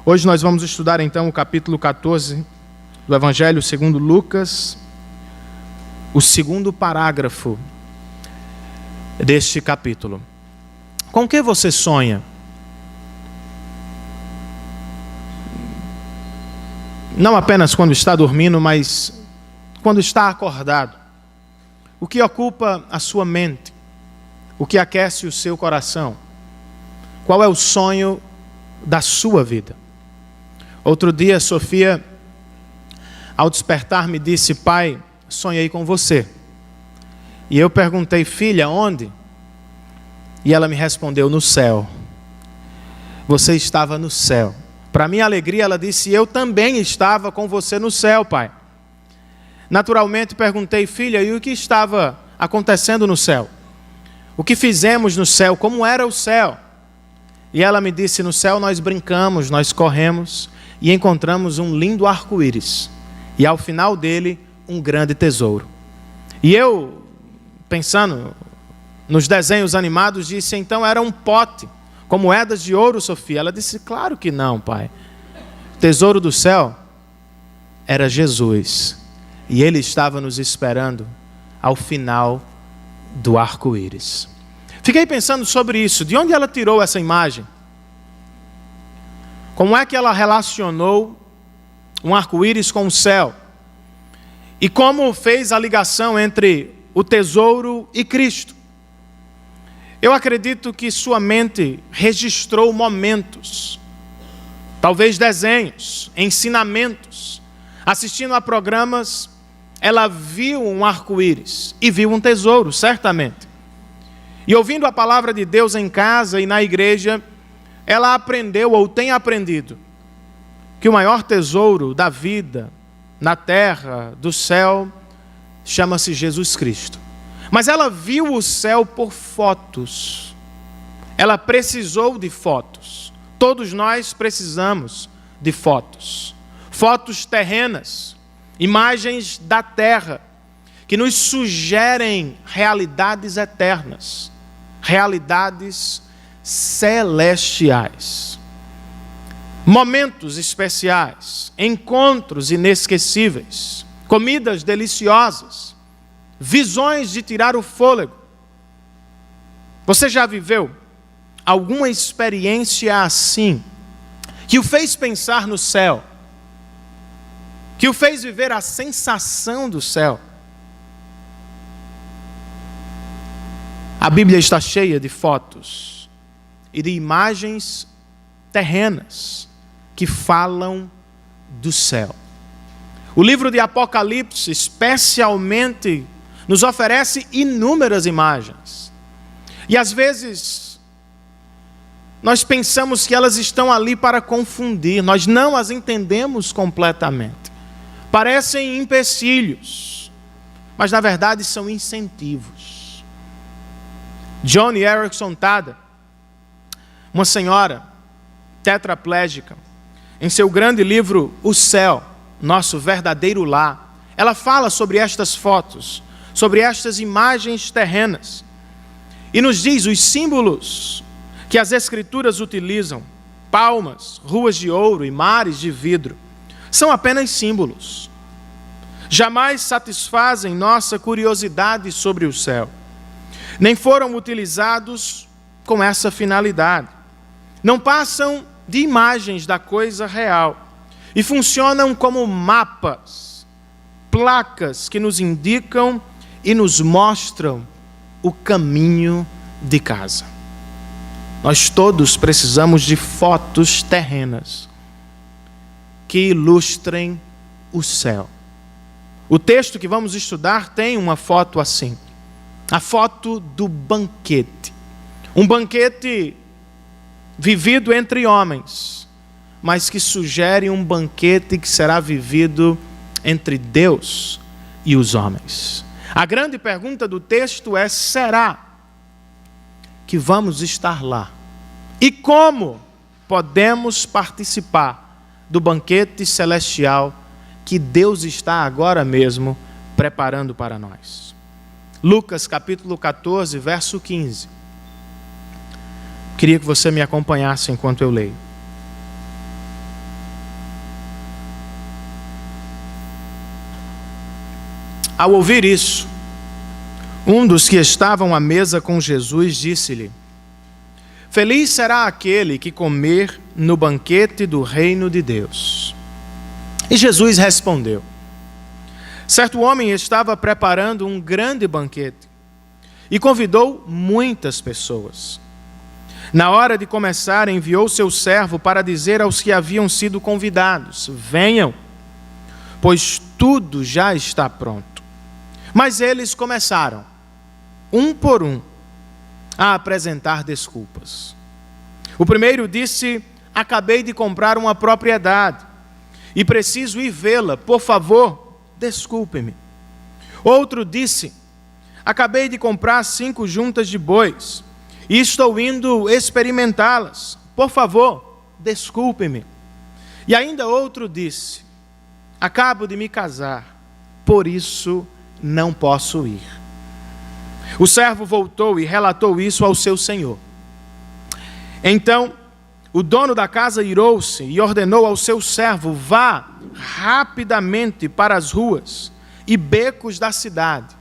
Hoje nós vamos estudar então o capítulo 14 do Evangelho segundo Lucas, o segundo parágrafo deste capítulo. Com que você sonha? Não apenas quando está dormindo, mas quando está acordado. O que ocupa a sua mente? O que aquece o seu coração? Qual é o sonho da sua vida? Outro dia, Sofia, ao despertar, me disse: pai, sonhei com você. E eu perguntei: filha, onde? E ela me respondeu: no céu. Você estava no céu. Para minha alegria, ela disse: eu também estava com você no céu, pai. Naturalmente perguntei: filha, e o que estava acontecendo no céu? O que fizemos no céu? Como era o céu? E ela me disse: no céu nós brincamos, nós corremos e encontramos um lindo arco-íris. E ao final dele, um grande tesouro. E eu, pensando nos desenhos animados, disse: então era um pote com moedas de ouro, Sofia? Ela disse: claro que não, pai. O tesouro do céu era Jesus. E ele estava nos esperando ao final do arco-íris. Fiquei pensando sobre isso. De onde ela tirou essa imagem? Como é que ela relacionou um arco-íris com o céu? E como fez a ligação entre o tesouro e Cristo? Eu acredito que sua mente registrou momentos, talvez desenhos, ensinamentos. Assistindo a programas, ela viu um arco-íris e viu um tesouro, certamente. E ouvindo a palavra de Deus em casa e na igreja, ela aprendeu ou tem aprendido que o maior tesouro da vida, na terra, do céu, chama-se Jesus Cristo. Mas ela viu o céu por fotos. Ela precisou de fotos. Todos nós precisamos de fotos. Fotos terrenas, imagens da terra, que nos sugerem realidades eternas, realidades celestiais. Momentos especiais, encontros inesquecíveis, comidas deliciosas, visões de tirar o fôlego. Você já viveu alguma experiência assim, que o fez pensar no céu, que o fez viver a sensação do céu? A Bíblia está cheia de fotos e de imagens terrenas que falam do céu. O livro de Apocalipse, especialmente, nos oferece inúmeras imagens. E às vezes, nós pensamos que elas estão ali para confundir. Nós não as entendemos completamente. Parecem empecilhos, mas na verdade são incentivos. Joni Eareckson Tada, uma senhora tetraplégica, em seu grande livro O Céu, Nosso Verdadeiro Lar, ela fala sobre estas fotos, sobre estas imagens terrenas, e nos diz os símbolos que as Escrituras utilizam: palmas, ruas de ouro e mares de vidro, são apenas símbolos. Jamais satisfazem nossa curiosidade sobre o céu. Nem foram utilizados com essa finalidade. Não passam de imagens da coisa real e funcionam como mapas, placas que nos indicam e nos mostram o caminho de casa. Nós todos precisamos de fotos terrenas que ilustrem o céu. O texto que vamos estudar tem uma foto assim, a foto do banquete. Um banquete vivido entre homens, mas que sugere um banquete que será vivido entre Deus e os homens. A grande pergunta do texto é: será que vamos estar lá? E como podemos participar do banquete celestial que Deus está agora mesmo preparando para nós? Lucas capítulo 14, verso 15. Queria que você me acompanhasse enquanto eu leio. Ao ouvir isso, um dos que estavam à mesa com Jesus disse-lhe: Feliz será aquele que comer no banquete do reino de Deus. E Jesus respondeu: Certo homem estava preparando um grande banquete e convidou muitas pessoas. Na hora de começar, enviou seu servo para dizer aos que haviam sido convidados: Venham, pois tudo já está pronto. Mas eles começaram, um por um, a apresentar desculpas. O primeiro disse: Acabei de comprar uma propriedade e preciso ir vê-la, por favor, desculpe-me. Outro disse: Acabei de comprar 5 juntas de bois e estou indo experimentá-las, por favor, desculpe-me. E ainda outro disse: Acabo de me casar, por isso não posso ir. O servo voltou e relatou isso ao seu senhor. Então, o dono da casa irou-se e ordenou ao seu servo: Vá rapidamente para as ruas e becos da cidade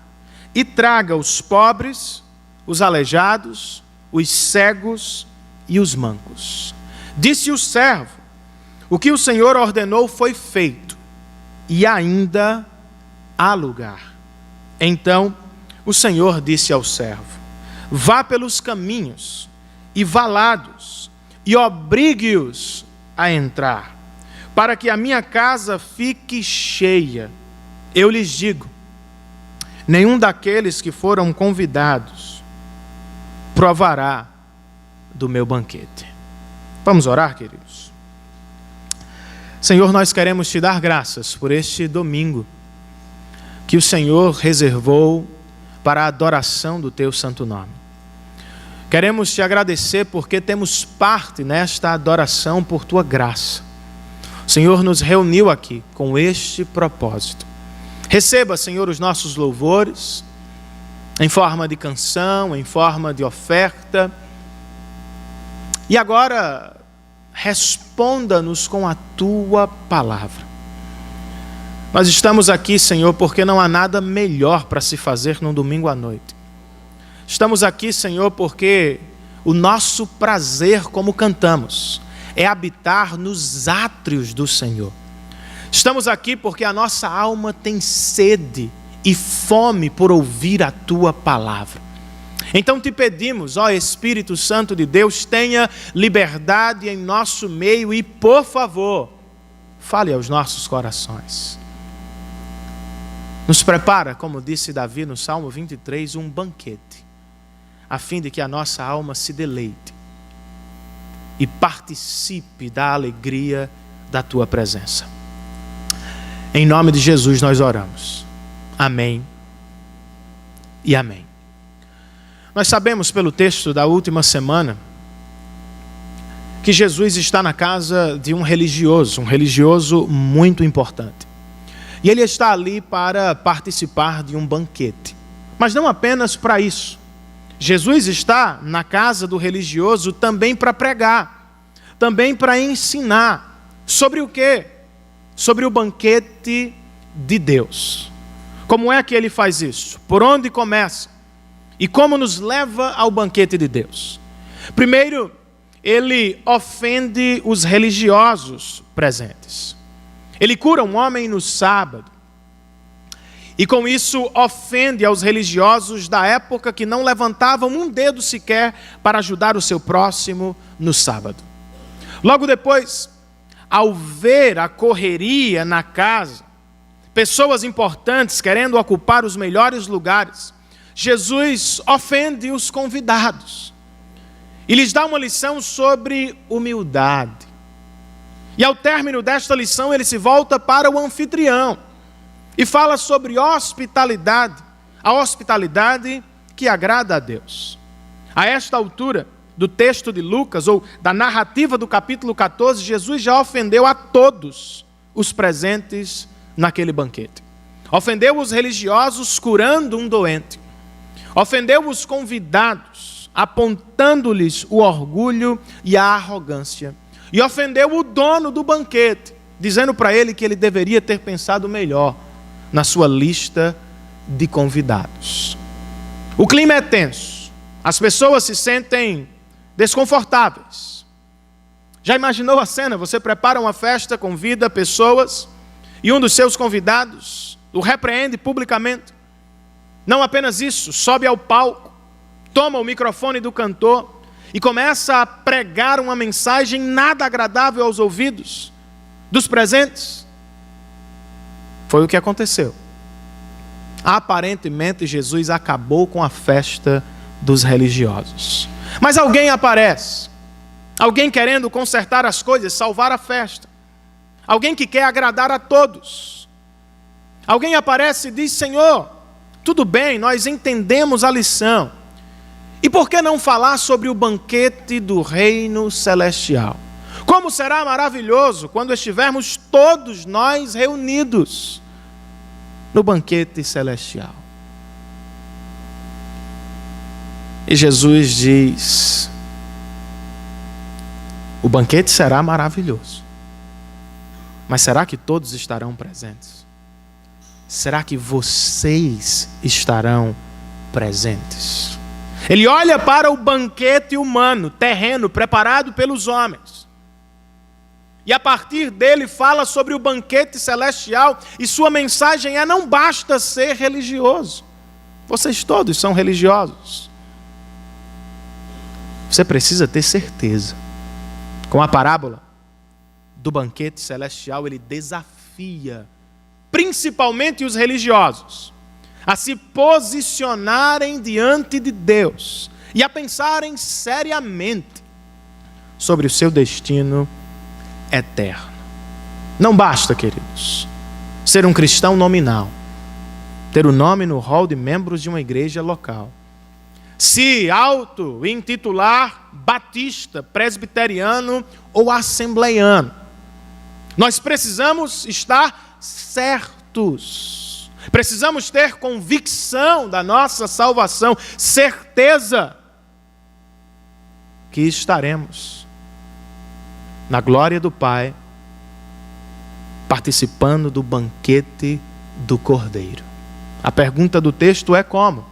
e traga os pobres, os aleijados, os cegos e os mancos. Disse o servo: O que o Senhor ordenou foi feito, e ainda há lugar. Então o Senhor disse ao servo: Vá pelos caminhos e valados e obrigue-os a entrar, para que a minha casa fique cheia. Eu lhes digo: nenhum daqueles que foram convidados provará do meu banquete. Vamos orar, queridos? Senhor, nós queremos te dar graças por este domingo que o Senhor reservou para a adoração do teu santo nome. Queremos te agradecer porque temos parte nesta adoração por tua graça. O Senhor nos reuniu aqui com este propósito. Receba, Senhor, os nossos louvores em forma de canção, em forma de oferta. E agora, responda-nos com a tua palavra. Nós estamos aqui, Senhor, porque não há nada melhor para se fazer num domingo à noite. Estamos aqui, Senhor, porque o nosso prazer, como cantamos, é habitar nos átrios do Senhor. Estamos aqui porque a nossa alma tem sede e fome por ouvir a tua palavra. Então te pedimos, ó Espírito Santo de Deus, tenha liberdade em nosso meio e, por favor, fale aos nossos corações. Nos prepara, como disse Davi no Salmo 23, um banquete, a fim de que a nossa alma se deleite e participe da alegria da tua presença. Em nome de Jesus nós oramos. Amém e amém. Nós sabemos pelo texto da última semana que Jesus está na casa de um religioso muito importante. E ele está ali para participar de um banquete. Mas não apenas para isso. Jesus está na casa do religioso também para pregar, também para ensinar. Sobre o quê? Sobre o banquete de Deus. Como é que ele faz isso? Por onde começa? E como nos leva ao banquete de Deus? Primeiro, ele ofende os religiosos presentes. Ele cura um homem no sábado. E com isso ofende aos religiosos da época que não levantavam um dedo sequer para ajudar o seu próximo no sábado. Logo depois, ao ver a correria na casa, pessoas importantes querendo ocupar os melhores lugares, Jesus ofende os convidados e lhes dá uma lição sobre humildade. E ao término desta lição, ele se volta para o anfitrião e fala sobre hospitalidade, a hospitalidade que agrada a Deus. A esta altura do texto de Lucas, ou da narrativa do capítulo 14, Jesus já ofendeu a todos os presentes naquele banquete. Ofendeu os religiosos curando um doente. Ofendeu os convidados, apontando-lhes o orgulho e a arrogância. E ofendeu o dono do banquete, dizendo para ele que ele deveria ter pensado melhor na sua lista de convidados. O clima é tenso. As pessoas se sentem desconfortáveis. Já imaginou a cena? Você prepara uma festa, convida pessoas e um dos seus convidados o repreende publicamente. Não apenas isso, sobe ao palco, toma o microfone do cantor e começa a pregar uma mensagem nada agradável aos ouvidos dos presentes. Foi o que aconteceu. Aparentemente, Jesus acabou com a festa dos religiosos. Mas alguém aparece. Alguém querendo consertar as coisas, salvar a festa. Alguém que quer agradar a todos. Alguém aparece e diz: Senhor, tudo bem, nós entendemos a lição. E por que não falar sobre o banquete do reino celestial? Como será maravilhoso quando estivermos todos nós reunidos no banquete celestial. E Jesus diz: o banquete será maravilhoso, mas será que todos estarão presentes? Será que vocês estarão presentes? Ele olha para o banquete humano, terreno, preparado pelos homens. E a partir dele fala sobre o banquete celestial. E sua mensagem é: não basta ser religioso. Vocês todos são religiosos. Você precisa ter certeza. Com a parábola do banquete celestial, ele desafia principalmente os religiosos a se posicionarem diante de Deus e a pensarem seriamente sobre o seu destino eterno. Não basta, queridos, ser um cristão nominal, ter o nome no hall de membros de uma igreja local, se auto-intitular batista, presbiteriano ou assembleiano. Nós precisamos estar certos. Precisamos ter convicção da nossa salvação, certeza que estaremos na glória do Pai, participando do banquete do Cordeiro. A pergunta do texto é como?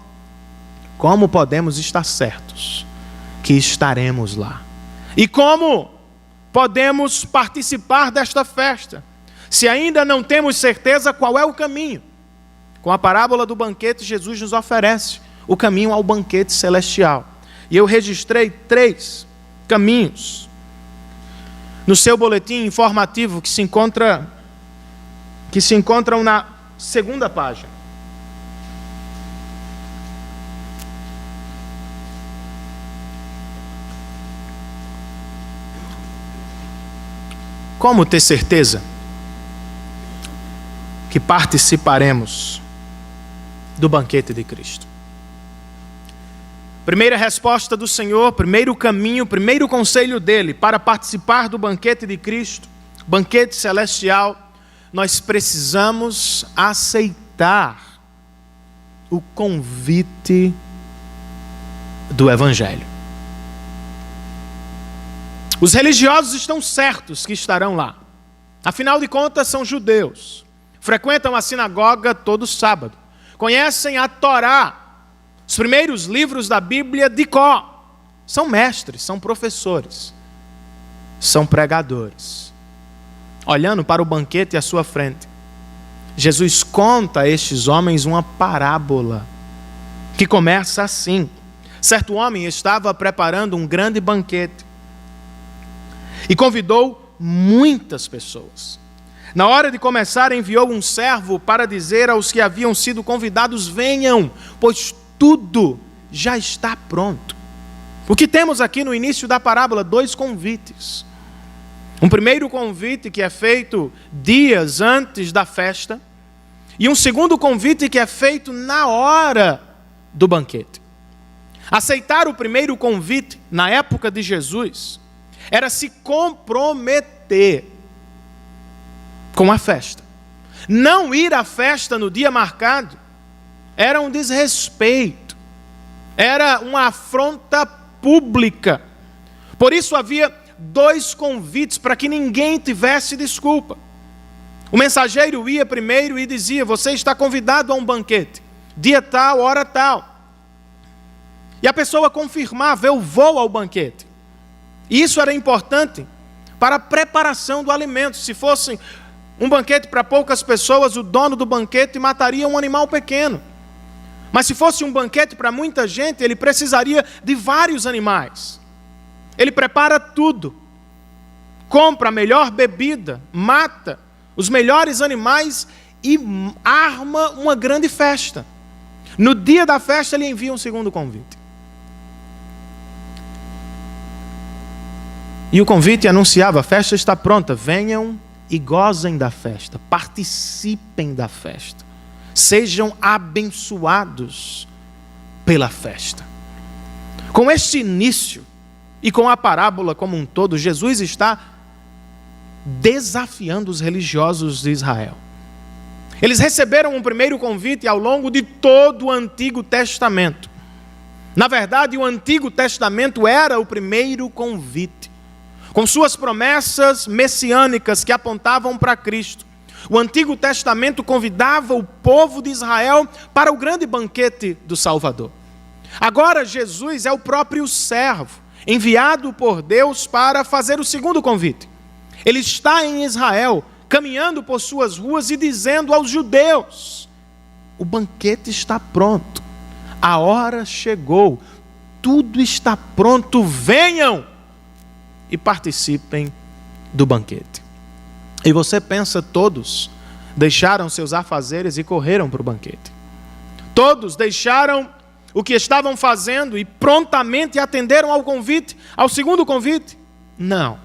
Como podemos estar certos que estaremos lá? E como podemos participar desta festa, se ainda não temos certeza qual é o caminho? Com a parábola do banquete, Jesus nos oferece o caminho ao banquete celestial. E eu registrei 3 caminhos no seu boletim informativo que se encontram na segunda página. Como ter certeza que participaremos do banquete de Cristo? Primeira resposta do Senhor, primeiro caminho, primeiro conselho dele para participar do banquete de Cristo, banquete celestial: nós precisamos aceitar o convite do Evangelho. Os religiosos estão certos que estarão lá. Afinal de contas, são judeus. Frequentam a sinagoga todo sábado. Conhecem a Torá, os primeiros livros da Bíblia de cor. São mestres, são professores, são pregadores. Olhando para o banquete à sua frente, Jesus conta a estes homens uma parábola que começa assim. Certo homem estava preparando um grande banquete e convidou muitas pessoas. Na hora de começar, enviou um servo para dizer aos que haviam sido convidados: venham, pois tudo já está pronto. O que temos aqui no início da parábola? 2 convites. Um primeiro convite que é feito dias antes da festa, e um segundo convite que é feito na hora do banquete. Aceitar o primeiro convite na época de Jesus era se comprometer com a festa. Não ir à festa no dia marcado era um desrespeito, era uma afronta pública. Por isso havia 2 convites para que ninguém tivesse desculpa. O mensageiro ia primeiro e dizia: você está convidado a um banquete. dia tal, hora tal. E a pessoa confirmava: eu vou ao banquete. E isso era importante para a preparação do alimento. Se fosse um banquete para poucas pessoas, o dono do banquete mataria um animal pequeno. Mas se fosse um banquete para muita gente, ele precisaria de vários animais. Ele prepara tudo. Compra a melhor bebida, mata os melhores animais e arma uma grande festa. No dia da festa, ele envia um segundo convite. E o convite anunciava: a festa está pronta, venham e gozem da festa, participem da festa, sejam abençoados pela festa. Com este início e com a parábola como um todo, Jesus está desafiando os religiosos de Israel. Eles receberam um primeiro convite ao longo de todo o Antigo Testamento. Na verdade, o Antigo Testamento era o primeiro convite, com suas promessas messiânicas que apontavam para Cristo. O Antigo Testamento convidava o povo de Israel para o grande banquete do Salvador. Agora Jesus é o próprio servo, enviado por Deus para fazer o segundo convite. Ele está em Israel, caminhando por suas ruas e dizendo aos judeus: o banquete está pronto, a hora chegou, tudo está pronto, venham e participem do banquete. E você pensa, todos deixaram seus afazeres e correram para o banquete. Todos deixaram o que estavam fazendo e prontamente atenderam ao convite, ao segundo convite? Não.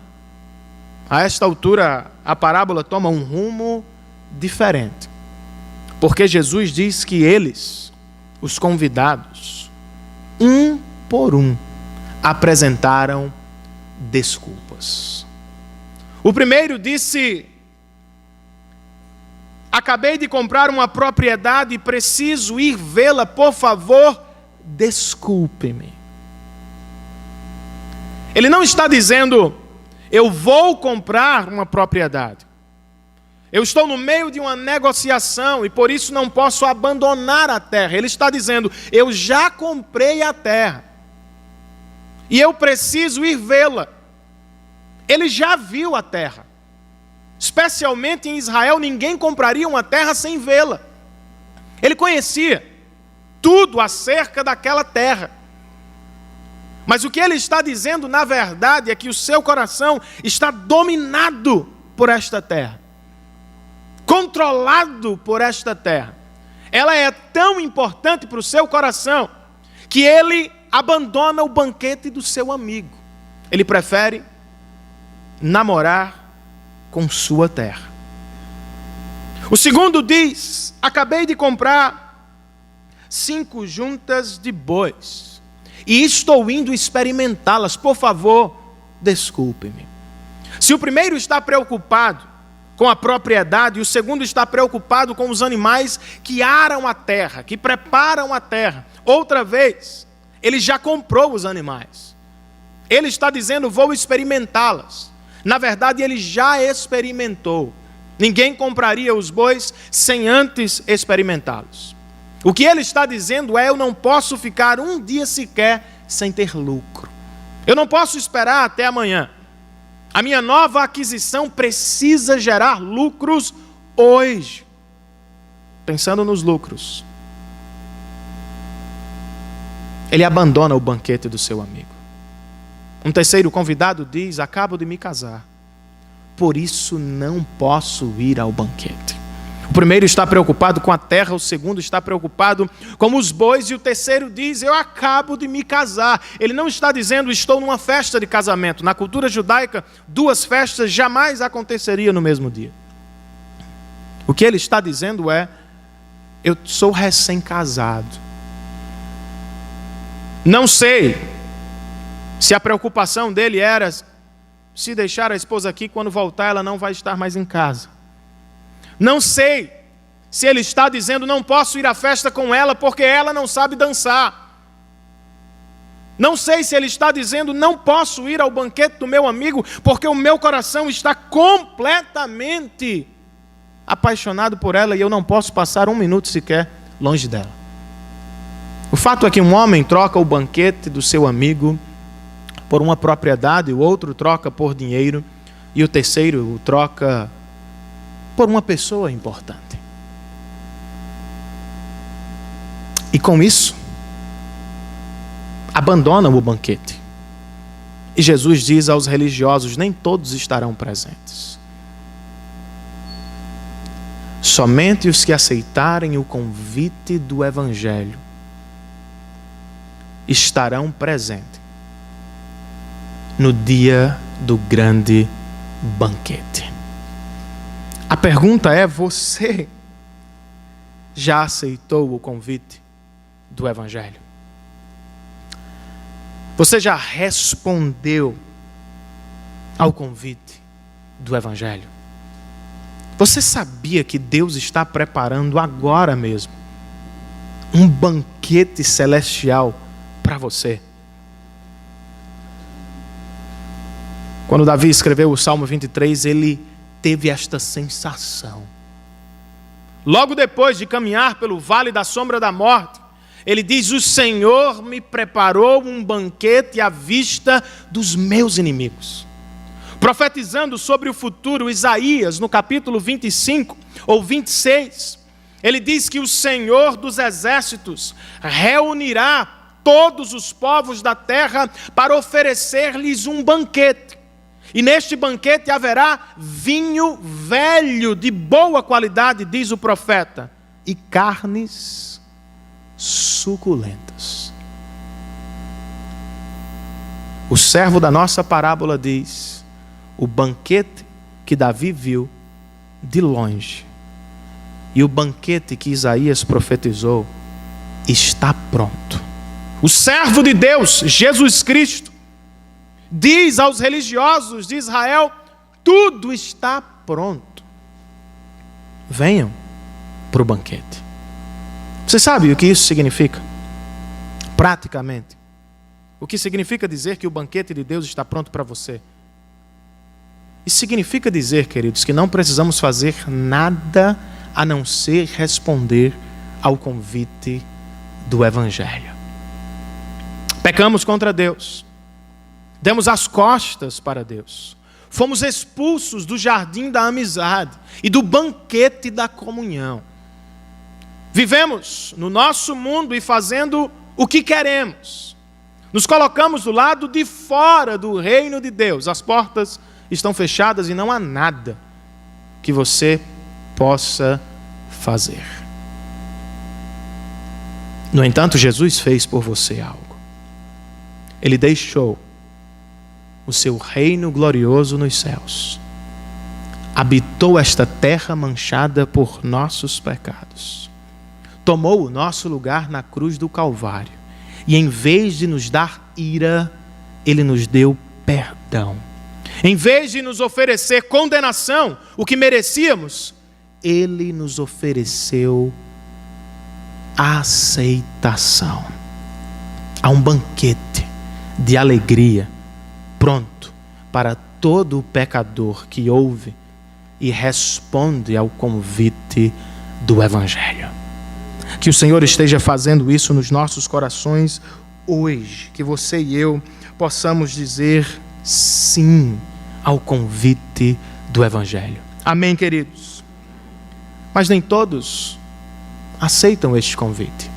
A esta altura, a parábola toma um rumo diferente. Porque Jesus diz que eles, os convidados, um por um, apresentaram desculpas. O primeiro disse: acabei de comprar uma propriedade e preciso ir vê-la, por favor, desculpe-me. Ele não está dizendo: eu vou comprar uma propriedade, eu estou no meio de uma negociação e por isso não posso abandonar a terra. Ele está dizendo: eu já comprei a terra e eu preciso ir vê-la. Ele já viu a terra. Especialmente em Israel, ninguém compraria uma terra sem vê-la. Ele conhecia tudo acerca daquela terra. Mas o que ele está dizendo, na verdade, é que o seu coração está dominado por esta terra, controlado por esta terra. Ela é tão importante para o seu coração que ele abandona o banquete do seu amigo. Ele prefere namorar com sua terra. O segundo diz: acabei de comprar 5 juntas de bois e estou indo experimentá-las, por favor, desculpe-me. Se o primeiro está preocupado com a propriedade e o segundo está preocupado com os animais que aram a terra, que preparam a terra, outra vez, ele já comprou os animais. Ele está dizendo: vou experimentá-las. Na verdade, ele já experimentou. Ninguém compraria os bois sem antes experimentá-los. O que ele está dizendo é: eu não posso ficar um dia sequer sem ter lucro. Eu não posso esperar até amanhã. A minha nova aquisição precisa gerar lucros hoje. Pensando nos lucros, ele abandona o banquete do seu amigo. Um terceiro convidado diz: acabo de me casar, por isso não posso ir ao banquete. O primeiro está preocupado com a terra, o segundo está preocupado com os bois e o terceiro diz: eu acabo de me casar. Ele não está dizendo: estou numa festa de casamento. Na cultura judaica, 2 festas jamais aconteceriam no mesmo dia. O que ele está dizendo é: eu sou recém-casado. Não sei se a preocupação dele era: se deixar a esposa aqui, quando voltar ela não vai estar mais em casa. Não sei se ele está dizendo: não posso ir à festa com ela porque ela não sabe dançar. Não sei se ele está dizendo: não posso ir ao banquete do meu amigo porque o meu coração está completamente apaixonado por ela e eu não posso passar um minuto sequer longe dela. O fato é que um homem troca o banquete do seu amigo por uma propriedade, o outro troca por dinheiro e o terceiro o troca por uma pessoa importante. E com isso, abandonam o banquete. E Jesus diz aos religiosos: nem todos estarão presentes. Somente os que aceitarem o convite do Evangelho estarão presentes no dia do grande banquete. A pergunta é: você já aceitou o convite do Evangelho? Você já respondeu ao convite do Evangelho? Você sabia que Deus está preparando agora mesmo um banquete celestial para você? Quando Davi escreveu o Salmo 23, ele teve esta sensação. Logo depois de caminhar pelo vale da sombra da morte, ele diz: o Senhor me preparou um banquete à vista dos meus inimigos. Profetizando sobre o futuro, Isaías, no capítulo 25 ou 26, ele diz que o Senhor dos exércitos reunirá todos os povos da terra para oferecer-lhes um banquete. E neste banquete haverá vinho velho de boa qualidade, diz o profeta, e carnes suculentas. O servo da nossa parábola diz: o banquete que Davi viu de longe e o banquete que Isaías profetizou está pronto. O servo de Deus, Jesus Cristo, diz aos religiosos de Israel: tudo está pronto. Venham para o banquete. Você sabe o que isso significa? Praticamente. O que significa dizer que o banquete de Deus está pronto para você? Isso significa dizer, queridos, que não precisamos fazer nada a não ser responder ao convite do Evangelho. Pecamos contra Deus. Demos as costas para Deus. Fomos expulsos do jardim da amizade e do banquete da comunhão. Vivemos no nosso mundo e fazendo o que queremos. Nos colocamos do lado de fora do reino de Deus. As portas estão fechadas e não há nada que você possa fazer. No entanto, Jesus fez por você algo. Ele deixou o seu reino glorioso nos céus. Habitou esta terra manchada por nossos pecados. Tomou o nosso lugar na cruz do Calvário. E em vez de nos dar ira, Ele nos deu perdão. Em vez de nos oferecer condenação, o que merecíamos, Ele nos ofereceu aceitação. Há um banquete de alegria pronto para todo o pecador que ouve e responde ao convite do Evangelho. Que o Senhor esteja fazendo isso nos nossos corações hoje. Que você e eu possamos dizer sim ao convite do Evangelho. Amém, queridos? Mas nem todos aceitam este convite.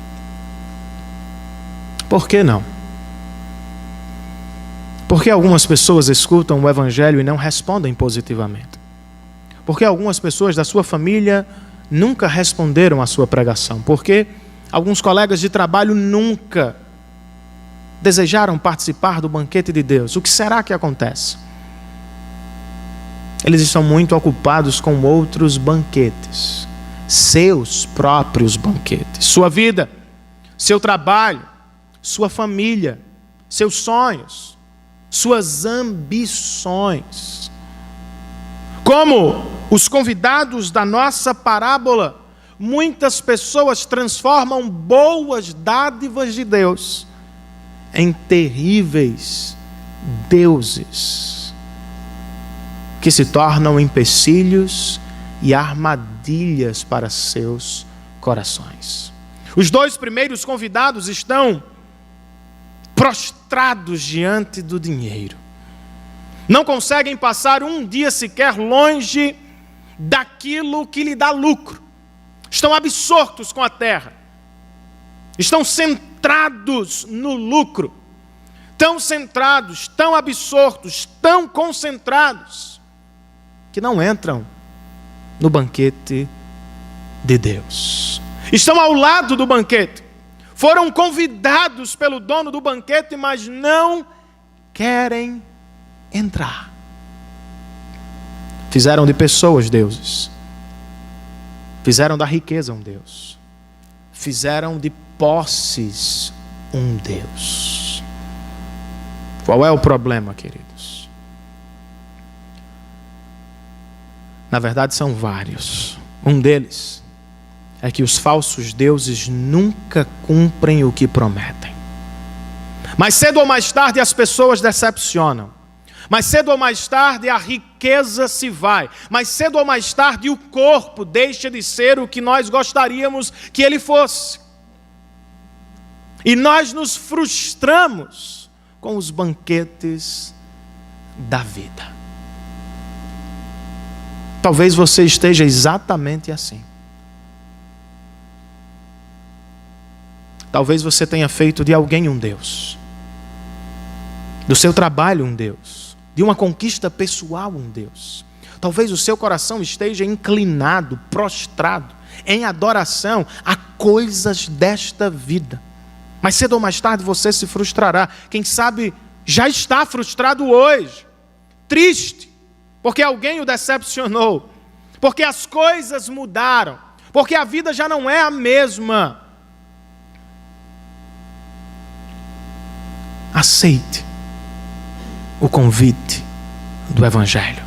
Por que não? Porque algumas pessoas escutam o Evangelho e não respondem positivamente. Porque algumas pessoas da sua família nunca responderam à sua pregação. Porque alguns colegas de trabalho nunca desejaram participar do banquete de Deus. O que será que acontece? Eles estão muito ocupados com outros banquetes. Seus próprios banquetes. Sua vida, seu trabalho, sua família, seus sonhos, suas ambições. Como os convidados da nossa parábola, muitas pessoas transformam boas dádivas de Deus em terríveis deuses, que se tornam empecilhos e armadilhas para seus corações. Os 2 primeiros convidados estão prostrados diante do dinheiro. Não conseguem passar um dia sequer longe daquilo que lhe dá lucro. Estão absortos com a terra. Estão centrados no lucro. Tão centrados, tão absortos, tão concentrados, que não entram no banquete de Deus. Estão ao lado do banquete. Foram convidados pelo dono do banquete, mas não querem entrar. Fizeram de pessoas deuses. Fizeram da riqueza um Deus. Fizeram de posses um Deus. Qual é o problema, queridos? Na verdade, são vários. Um deles é que os falsos deuses nunca cumprem o que prometem. Mais cedo ou mais tarde as pessoas decepcionam. Mais cedo ou mais tarde a riqueza se vai. Mais cedo ou mais tarde o corpo deixa de ser o que nós gostaríamos que ele fosse. E nós nos frustramos com os banquetes da vida. Talvez você esteja exatamente assim. Talvez você tenha feito de alguém um Deus. Do seu trabalho um Deus. De uma conquista pessoal um Deus. Talvez o seu coração esteja inclinado, prostrado, em adoração a coisas desta vida. Mas cedo ou mais tarde você se frustrará. Quem sabe já está frustrado hoje. Triste. Porque alguém o decepcionou. Porque as coisas mudaram. Porque a vida já não é a mesma. Aceite o convite do Evangelho.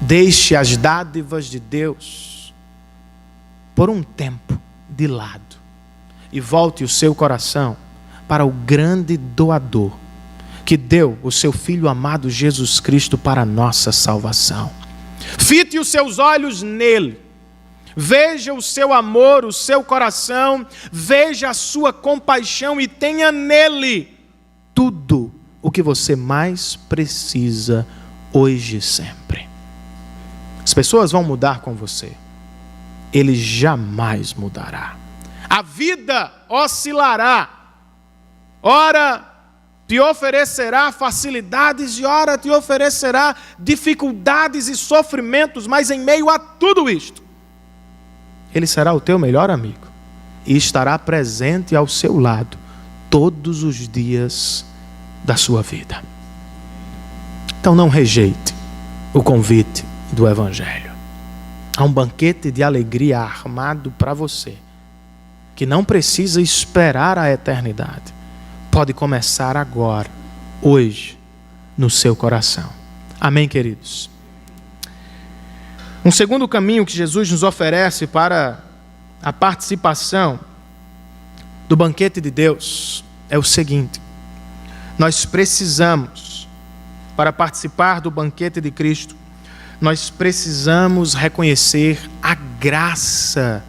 Deixe as dádivas de Deus por um tempo de lado e volte o seu coração para o grande doador que deu o seu Filho amado Jesus Cristo para a nossa salvação. Fite os seus olhos nele. Veja o seu amor, o seu coração, veja a sua compaixão e tenha nele tudo o que você mais precisa hoje e sempre. As pessoas vão mudar com você. Ele jamais mudará. A vida oscilará. Ora te oferecerá facilidades e ora te oferecerá dificuldades e sofrimentos, mas em meio a tudo isto, Ele será o teu melhor amigo e estará presente ao seu lado todos os dias da sua vida. Então não rejeite o convite do Evangelho. Há um banquete de alegria armado para você, que não precisa esperar a eternidade. Pode começar agora, hoje, no seu coração. Amém, queridos? Um segundo caminho que Jesus nos oferece para a participação do banquete de Deus é o seguinte: nós precisamos, para participar do banquete de Cristo, nós precisamos reconhecer a graça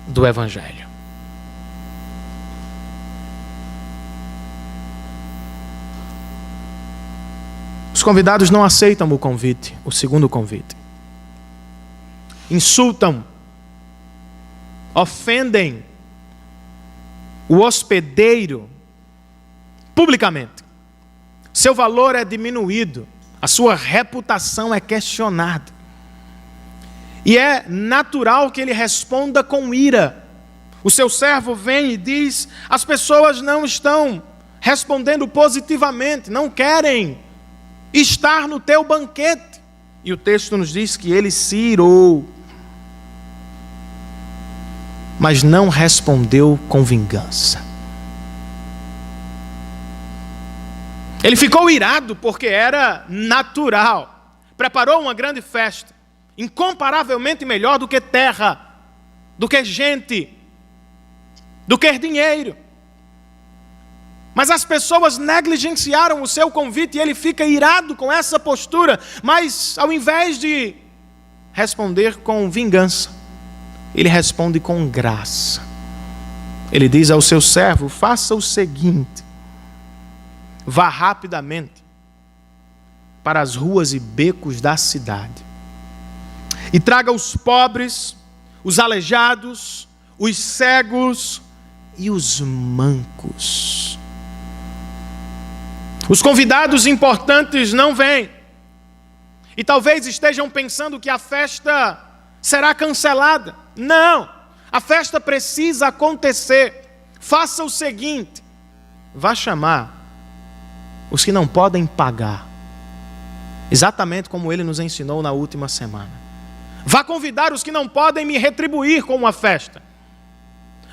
do Evangelho. Os convidados não aceitam o convite, o segundo convite. Insultam, ofendem o hospedeiro publicamente. Seu valor é diminuído, a sua reputação é questionada. E é natural que ele responda com ira. O seu servo vem e diz: as pessoas não estão respondendo positivamente, não querem estar no teu banquete. E o texto nos diz que ele se irou, mas não respondeu com vingança. Ele ficou irado porque era natural. Preparou uma grande festa, incomparavelmente melhor do que terra, do que gente, do que dinheiro. Mas as pessoas negligenciaram o seu convite e ele fica irado com essa postura. Mas ao invés de responder com vingança, ele responde com graça. Ele diz ao seu servo: faça o seguinte, vá rapidamente para as ruas e becos da cidade e traga os pobres, os aleijados, os cegos e os mancos. Os convidados importantes não vêm. E talvez estejam pensando que a festa será cancelada. Não, a festa precisa acontecer. Faça o seguinte, vá chamar os que não podem pagar, exatamente como ele nos ensinou na última semana. Vá convidar os que não podem me retribuir com uma festa.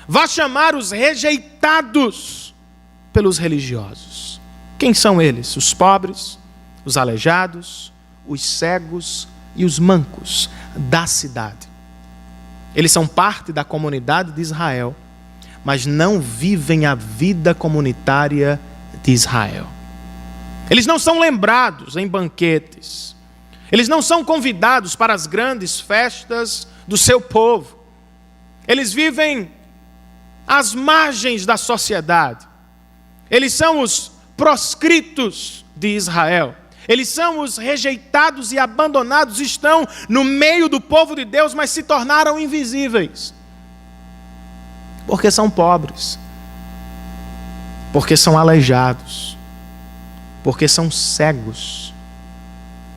Vá chamar os rejeitados pelos religiosos. Quem são eles? Os pobres, os aleijados, os cegos e os mancos da cidade. Eles são parte da comunidade de Israel, mas não vivem a vida comunitária de Israel. Eles não são lembrados em banquetes. Eles não são convidados para as grandes festas do seu povo. Eles vivem às margens da sociedade. Eles são os proscritos de Israel. Eles são os rejeitados e abandonados, estão no meio do povo de Deus, mas se tornaram invisíveis. Porque são pobres. Porque são aleijados. Porque são cegos.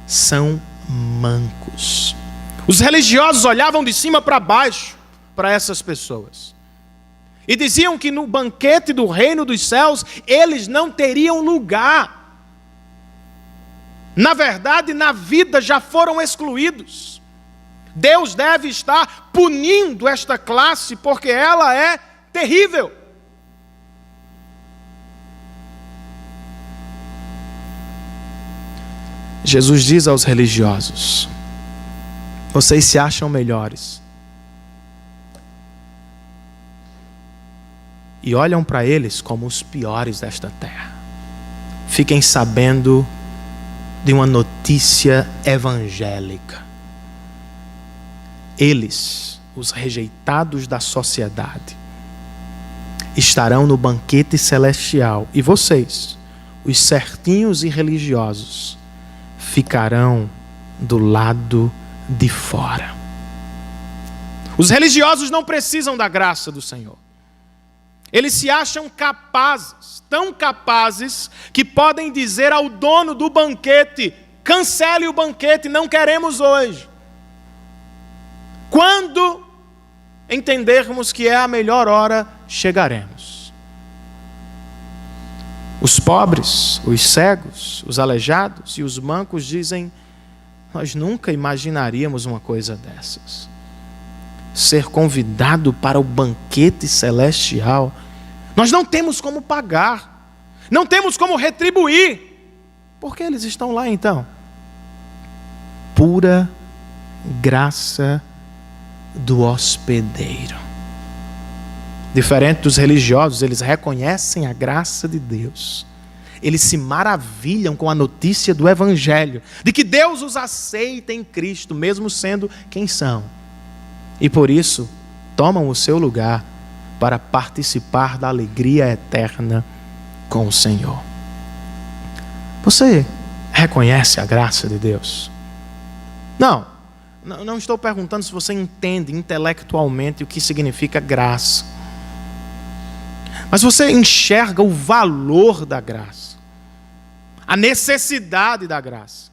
São mancos. Os religiosos olhavam de cima para baixo para essas pessoas e diziam que no banquete do reino dos céus eles não teriam lugar. Na verdade, na vida já foram excluídos. Deus deve estar punindo esta classe porque ela é terrível. Jesus diz aos religiosos: vocês se acham melhores e olham para eles como os piores desta terra. Fiquem sabendo de uma notícia evangélica. Eles, os rejeitados da sociedade, estarão no banquete celestial e vocês, os certinhos e religiosos, ficarão do lado de fora. Os religiosos não precisam da graça do Senhor. Eles se acham capazes, tão capazes, que podem dizer ao dono do banquete: cancele o banquete, não queremos hoje. Quando entendermos que é a melhor hora, chegaremos. Os pobres, os cegos, os aleijados e os mancos dizem: nós nunca imaginaríamos uma coisa dessas. Ser convidado para o banquete celestial. Nós não temos como pagar, não temos como retribuir. Por que eles estão lá então? Pura graça do hospedeiro. Diferente dos religiosos, eles reconhecem a graça de Deus. Eles se maravilham com a notícia do Evangelho, de que Deus os aceita em Cristo, mesmo sendo quem são. E por isso, tomam o seu lugar para participar da alegria eterna com o Senhor. Você reconhece a graça de Deus? Não estou perguntando se você entende intelectualmente o que significa graça. Mas você enxerga o valor da graça, a necessidade da graça.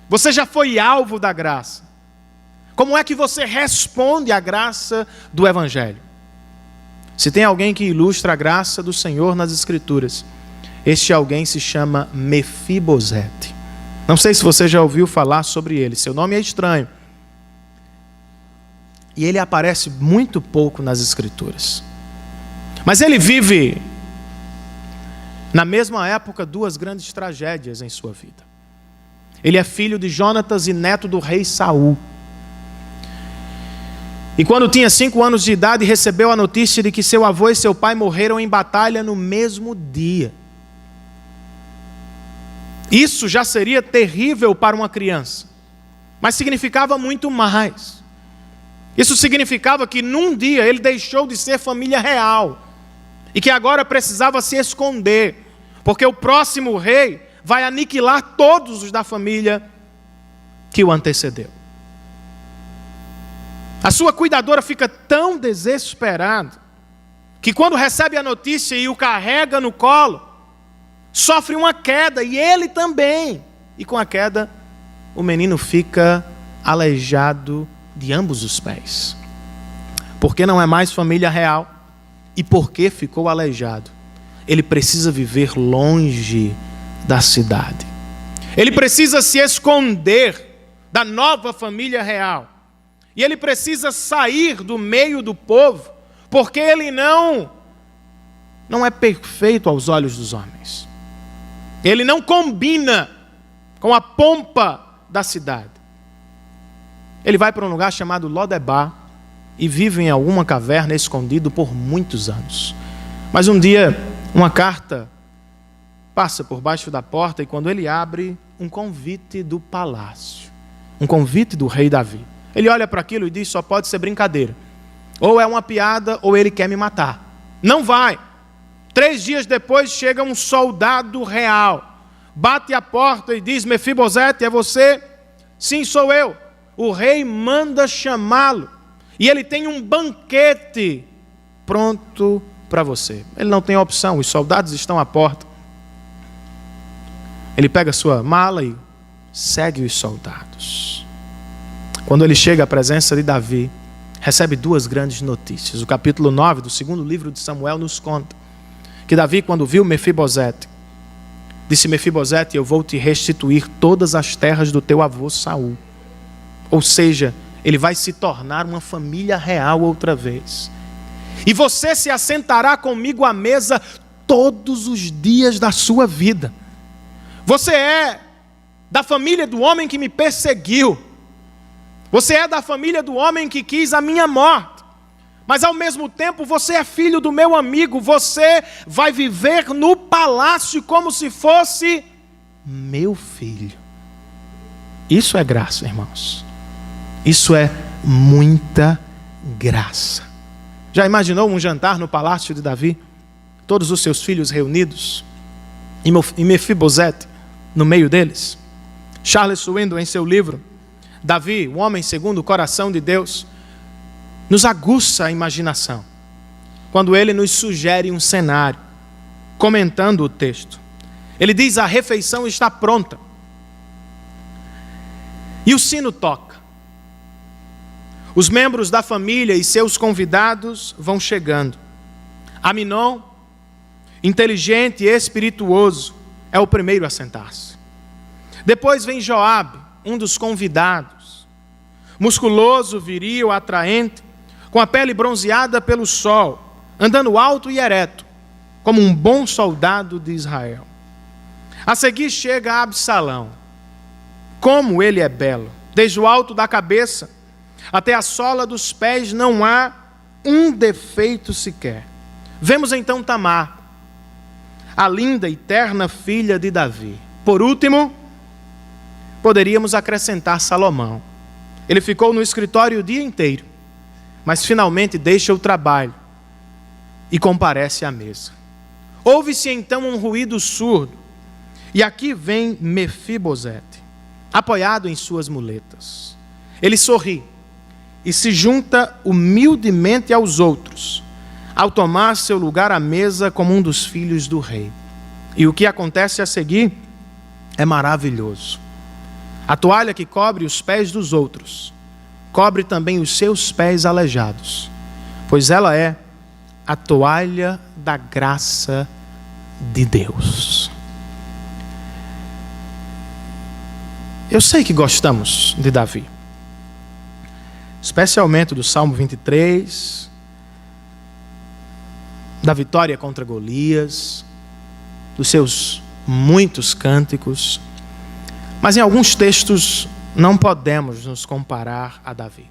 Você já foi alvo da graça. Como é que você responde à graça do Evangelho? Se tem alguém que ilustra a graça do Senhor nas Escrituras, este alguém se chama Mefibosete. Não sei se você já ouviu falar sobre ele, seu nome é estranho. E ele aparece muito pouco nas Escrituras. Mas ele vive, na mesma época, duas grandes tragédias em sua vida. Ele é filho de Jonatas e neto do rei Saul. E quando tinha 5 anos de idade, recebeu a notícia de que seu avô e seu pai morreram em batalha no mesmo dia. Isso já seria terrível para uma criança, mas significava muito mais. Isso significava que num dia ele deixou de ser família real e que agora precisava se esconder, porque o próximo rei vai aniquilar todos os da família que o antecedeu. A sua cuidadora fica tão desesperada que quando recebe a notícia e o carrega no colo, sofre uma queda e ele também. E com a queda, o menino fica aleijado de ambos os pés. Porque não é mais família real e porque ficou aleijado, ele precisa viver longe da cidade. Ele precisa se esconder da nova família real. E ele precisa sair do meio do povo, porque ele não é perfeito aos olhos dos homens. Ele não combina com a pompa da cidade. Ele vai para um lugar chamado Lodebar e vive em alguma caverna escondido por muitos anos. Mas um dia, uma carta passa por baixo da porta e quando ele abre, um convite do palácio. Um convite do rei Davi. Ele olha para aquilo e diz, só pode ser brincadeira. Ou é uma piada ou ele quer me matar. Não vai. 3 dias depois chega um soldado real. Bate a porta e diz, Mefibosete, é você? Sim, sou eu. O rei manda chamá-lo. E ele tem um banquete pronto para você. Ele não tem opção, os soldados estão à porta. Ele pega sua mala e segue os soldados. Quando ele chega à presença de Davi, recebe 2 grandes notícias. O capítulo 9 do 2º livro de Samuel nos conta que Davi, quando viu Mefibosete, disse, Mefibosete, eu vou te restituir todas as terras do teu avô Saul. Ou seja, ele vai se tornar uma família real outra vez. E você se assentará comigo à mesa todos os dias da sua vida. Você é da família do homem que me perseguiu. Você é da família do homem que quis a minha morte. Mas ao mesmo tempo você é filho do meu amigo. Você vai viver no palácio como se fosse meu filho. Isso é graça, irmãos. Isso é muita graça. Já imaginou um jantar no palácio de Davi? Todos os seus filhos reunidos? E Mefibosete no meio deles? Charles Swindoll, em seu livro, Davi, o homem segundo o coração de Deus, nos aguça a imaginação, quando ele nos sugere um cenário, comentando o texto. Ele diz, a refeição está pronta. E o sino toca. Os membros da família e seus convidados vão chegando. Aminon, inteligente e espirituoso, é o primeiro a sentar-se. Depois vem Joabe, um dos convidados, musculoso, viril, atraente, com a pele bronzeada pelo sol, andando alto e ereto, como um bom soldado de Israel. A seguir chega Absalão. Como ele é belo! Desde o alto da cabeça até a sola dos pés não há um defeito sequer. Vemos então Tamar, a linda e terna filha de Davi. Por último, poderíamos acrescentar Salomão. Ele ficou no escritório o dia inteiro, mas finalmente deixa o trabalho e comparece à mesa. Ouve-se então um ruído surdo, e aqui vem Mefibosete, apoiado em suas muletas. Ele sorri e se junta humildemente aos outros, ao tomar seu lugar à mesa como um dos filhos do rei. E o que acontece a seguir é maravilhoso. A toalha que cobre os pés dos outros, cobre também os seus pés aleijados, pois ela é a toalha da graça de Deus. Eu sei que gostamos de Davi, especialmente do Salmo 23, da vitória contra Golias, dos seus muitos cânticos, mas em alguns textos não podemos nos comparar a Davi.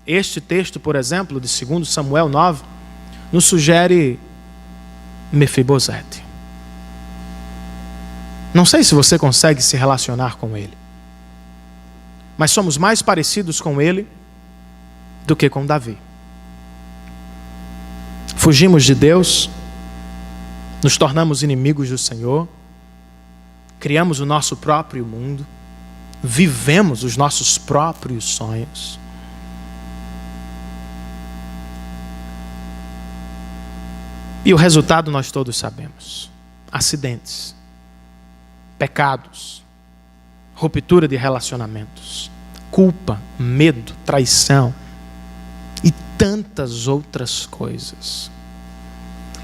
Este texto, por exemplo, de 2 Samuel 9, nos sugere Mefibosete. Não sei se você consegue se relacionar com ele, mas somos mais parecidos com ele do que com Davi. Fugimos de Deus, nos tornamos inimigos do Senhor, criamos o nosso próprio mundo, vivemos os nossos próprios sonhos. E o resultado nós todos sabemos: acidentes, pecados, ruptura de relacionamentos, culpa, medo, traição e tantas outras coisas.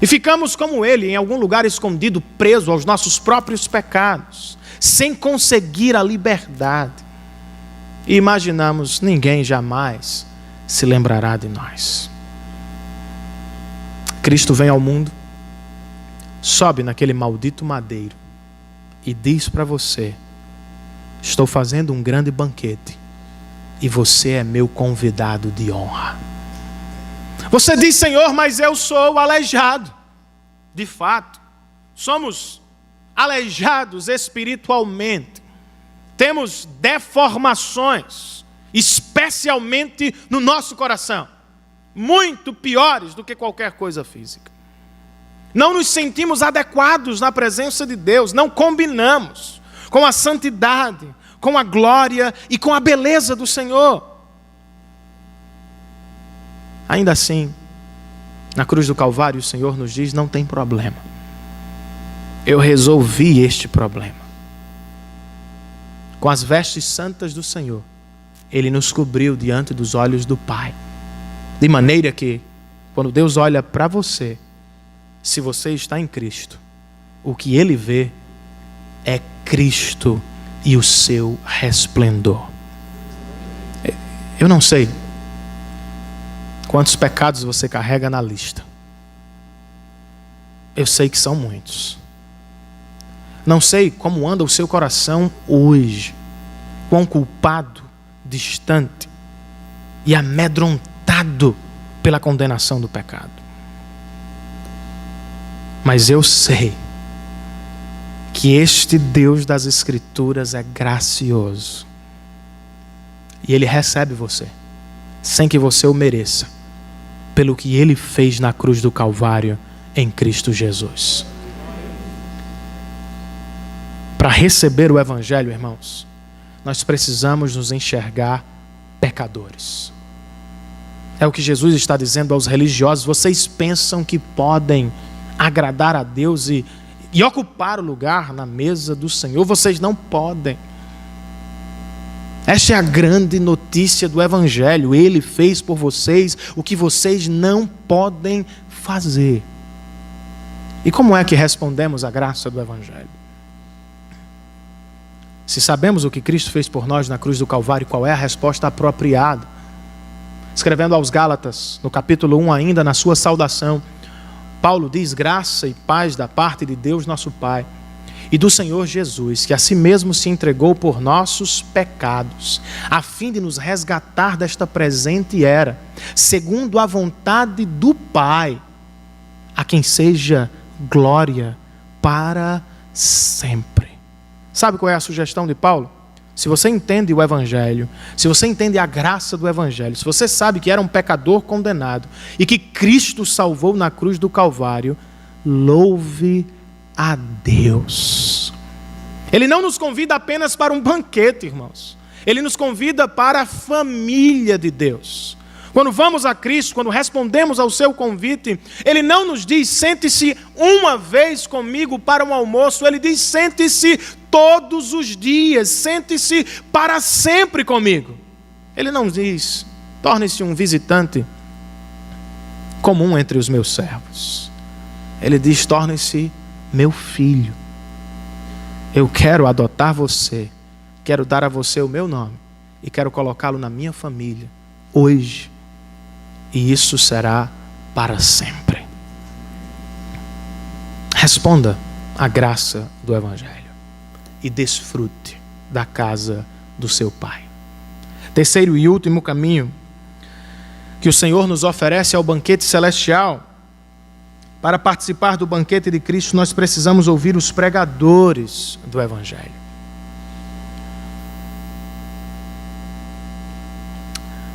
E ficamos como ele, em algum lugar escondido, preso aos nossos próprios pecados, sem conseguir a liberdade. E imaginamos: ninguém jamais se lembrará de nós. Cristo vem ao mundo, sobe naquele maldito madeiro e diz para você: estou fazendo um grande banquete e você é meu convidado de honra. Você diz: Senhor, mas eu sou aleijado. De fato, somos aleijados espiritualmente. Temos deformações, especialmente no nosso coração, muito piores do que qualquer coisa física. Não nos sentimos adequados na presença de Deus, não combinamos com a santidade, com a glória e com a beleza do Senhor. Ainda assim, na cruz do Calvário, o Senhor nos diz: não tem problema. Eu resolvi este problema. Com as vestes santas do Senhor, Ele nos cobriu diante dos olhos do Pai. De maneira que, quando Deus olha para você, se você está em Cristo, o que Ele vê é Cristo e o seu resplendor. Eu não sei quantos pecados você carrega na lista. Eu sei que são muitos. Não sei como anda o seu coração hoje, quão culpado, distante e amedrontado pela condenação do pecado. Mas eu sei que este Deus das Escrituras é gracioso. E Ele recebe você, sem que você o mereça, pelo que Ele fez na cruz do Calvário em Cristo Jesus. Para receber o Evangelho, irmãos, nós precisamos nos enxergar pecadores. É o que Jesus está dizendo aos religiosos: vocês pensam que podem agradar a Deus e ocupar o lugar na mesa do Senhor? Vocês não podem. Esta é a grande notícia do Evangelho. Ele fez por vocês o que vocês não podem fazer. E como é que respondemos à graça do Evangelho? Se sabemos o que Cristo fez por nós na cruz do Calvário, qual é a resposta apropriada? Escrevendo aos Gálatas, no capítulo 1 ainda, na sua saudação, Paulo diz: graça e paz da parte de Deus nosso Pai e do Senhor Jesus, que a si mesmo se entregou por nossos pecados, a fim de nos resgatar desta presente era, segundo a vontade do Pai, a quem seja glória para sempre. Sabe qual é a sugestão de Paulo? Se você entende o Evangelho, se você entende a graça do Evangelho, se você sabe que era um pecador condenado e que Cristo salvou na cruz do Calvário, louve a Deus. Ele não nos convida apenas para um banquete, irmãos. Ele nos convida para a família de Deus. Quando vamos a Cristo, quando respondemos ao seu convite, Ele não nos diz: sente-se uma vez comigo para um almoço. Ele diz: sente-se todos os dias, sente-se para sempre comigo. Ele não diz: torne-se um visitante comum entre os meus servos. Ele diz: torne-se meu filho. Eu quero adotar você, quero dar a você o meu nome e quero colocá-lo na minha família hoje. E isso será para sempre. Responda à graça do Evangelho e desfrute da casa do seu Pai. Terceiro e último caminho que o Senhor nos oferece ao banquete celestial. Para participar do banquete de Cristo, nós precisamos ouvir os pregadores do Evangelho.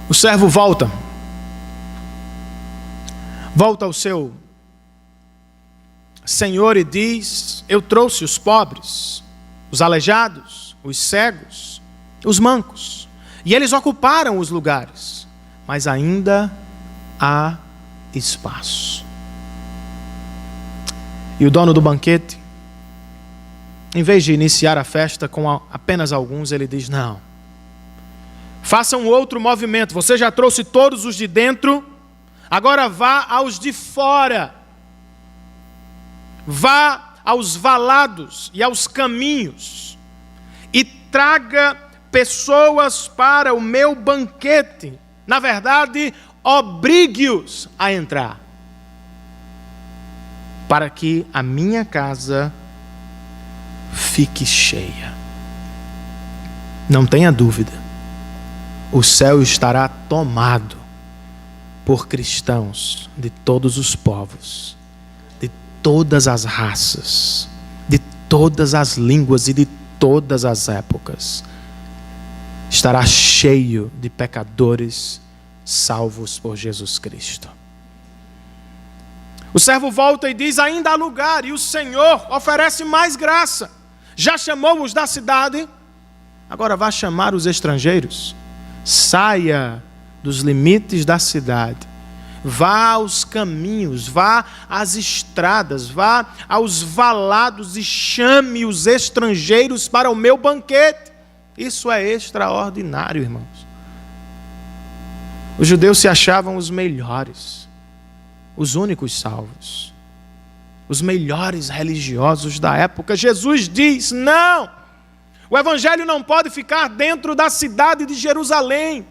O servo volta volta ao seu senhor e diz: eu trouxe os pobres, os aleijados, os cegos, os mancos, e eles ocuparam os lugares, mas ainda há espaço. E o dono do banquete, em vez de iniciar a festa com apenas alguns, ele diz: não, faça um outro movimento. Você já trouxe todos os de dentro, agora vá aos de fora. Vá aos valados e aos caminhos e traga pessoas para o meu banquete. Na verdade, obrigue-os a entrar, para que a minha casa fique cheia. Não tenha dúvida, o céu estará tomado por cristãos de todos os povos, de todas as raças, de todas as línguas e de todas as épocas. Estará cheio de pecadores salvos por Jesus Cristo. O servo volta e diz: ainda há lugar, e o Senhor oferece mais graça. Já chamou-os da cidade, agora vá chamar os estrangeiros. Saia dos limites da cidade, vá aos caminhos, vá às estradas, vá aos valados e chame os estrangeiros para o meu banquete. Isso é extraordinário, irmãos. Os judeus se achavam os melhores, os únicos salvos, os melhores religiosos da época. Jesus diz: não, o evangelho não pode ficar dentro da cidade de Jerusalém.